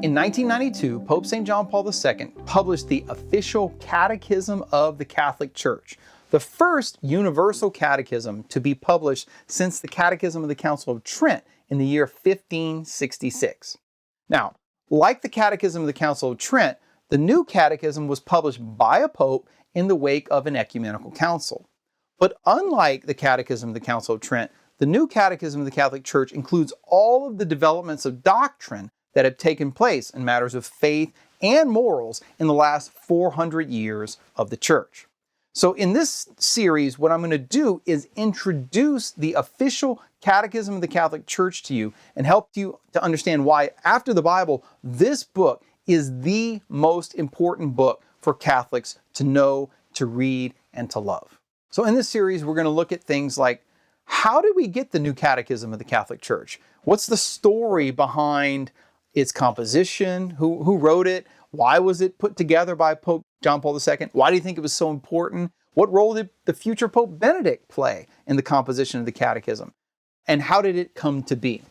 In 1992, Pope St. John Paul II published the official Catechism of the Catholic Church, the first universal catechism to be published since the Catechism of the Council of Trent in the year 1566. Now, like the Catechism of the Council of Trent, the new catechism was published by a pope in the wake of an ecumenical council. But unlike the Catechism of the Council of Trent, the new Catechism of the Catholic Church includes all of the developments of doctrine that have taken place in matters of faith and morals in the last 400 years of the Church. So in this series, what I'm going to do is introduce the official Catechism of the Catholic Church to you and help you to understand why, after the Bible, this book is the most important book for Catholics to know, to read, and to love. So in this series, we're going to look at things like, how did we get the new Catechism of the Catholic Church? What's the story behind its composition? Who wrote it? Why was it put together by Pope John Paul II? Why do you think it was so important? What role did the future Pope Benedict play in the composition of the Catechism? And how did it come to be?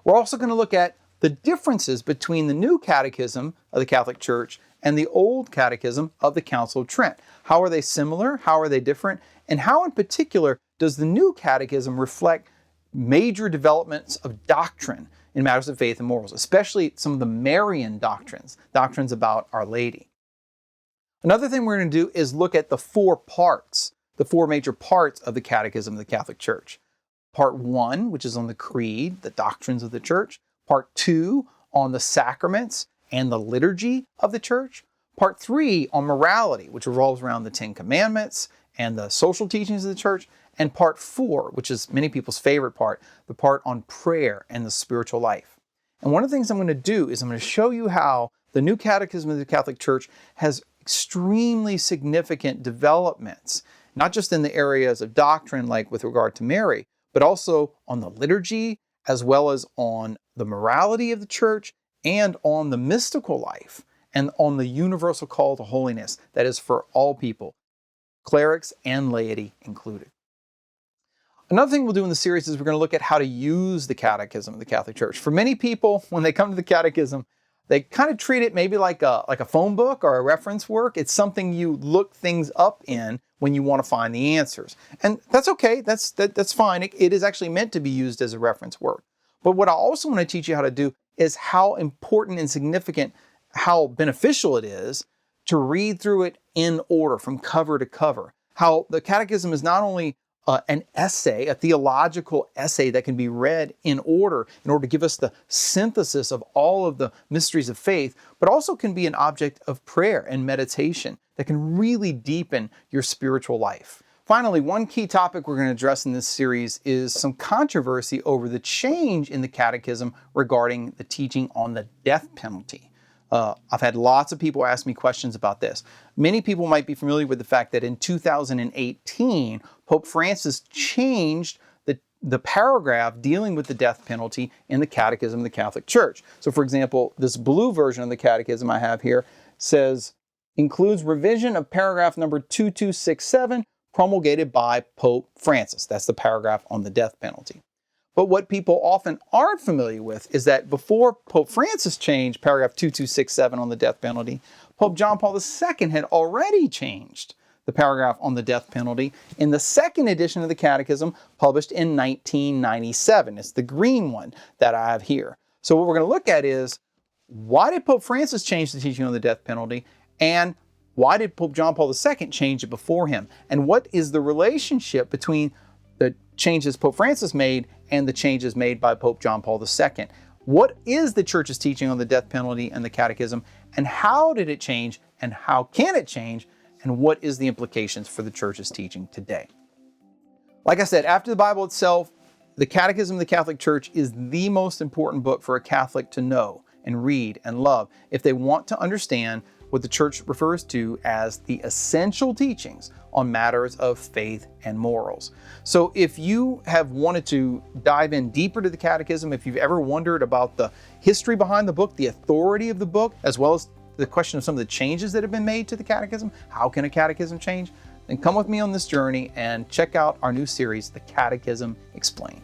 We're also going to look at the differences between the new Catechism of the Catholic Church and the old Catechism of the Council of Trent. How are they similar? How are they different? And how in particular does the new Catechism reflect major developments of doctrine in matters of faith and morals, especially some of the Marian doctrines about Our Lady? Another thing we're going to do is look at the four major parts of the Catechism of the Catholic Church. Part 1, which is on the Creed, the doctrines of the Church. Part 2, on the sacraments and the liturgy of the Church. Part 3, on morality, which revolves around the Ten Commandments and the social teachings of the Church. And Part 4, which is many people's favorite part, the part on prayer and the spiritual life. And one of the things I'm going to do is I'm going to show you how the new Catechism of the Catholic Church has extremely significant developments, not just in the areas of doctrine like with regard to Mary, but also on the liturgy, as well as on the morality of the Church and on the mystical life and on the universal call to holiness that is for all people, clerics and laity included. Another thing we'll do in the series is we're going to look at how to use the Catechism of the Catholic Church. For many people, when they come to the Catechism, they kind of treat it maybe like a phone book or a reference work. It's something you look things up in when you want to find the answers. And that's okay. That's fine. It is actually meant to be used as a reference work. But what I also want to teach you how to do is how important and significant, how beneficial it is to read through it in order from cover to cover. How the Catechism is not only an essay, a theological essay that can be read in order to give us the synthesis of all of the mysteries of faith, but also can be an object of prayer and meditation that can really deepen your spiritual life. Finally, one key topic we're going to address in this series is some controversy over the change in the Catechism regarding the teaching on the death penalty. I've had lots of people ask me questions about this. Many people might be familiar with the fact that in 2018, Pope Francis changed the paragraph dealing with the death penalty in the Catechism of the Catholic Church. So for example, this blue version of the Catechism I have here says, includes revision of paragraph number 2267 promulgated by Pope Francis. That's the paragraph on the death penalty. But what people often aren't familiar with is that before Pope Francis changed paragraph 2267 on the death penalty, Pope John Paul II had already changed the paragraph on the death penalty in the second edition of the Catechism published in 1997. It's the green one that I have here. So what we're going to look at is, why did Pope Francis change the teaching on the death penalty, and why did Pope John Paul II change it before him? And what is the relationship between the changes Pope Francis made and the changes made by Pope John Paul II? What is the Church's teaching on the death penalty and the Catechism, and how did it change, and how can it change, and what is the implications for the Church's teaching today? Like I said, after the Bible itself, the Catechism of the Catholic Church is the most important book for a Catholic to know and read and love if they want to understand what the Church refers to as the essential teachings on matters of faith and morals. So if you have wanted to dive in deeper to the Catechism, if you've ever wondered about the history behind the book, the authority of the book, as well as the question of some of the changes that have been made to the Catechism, how can a catechism change? Then come with me on this journey and check out our new series, The Catechism Explained.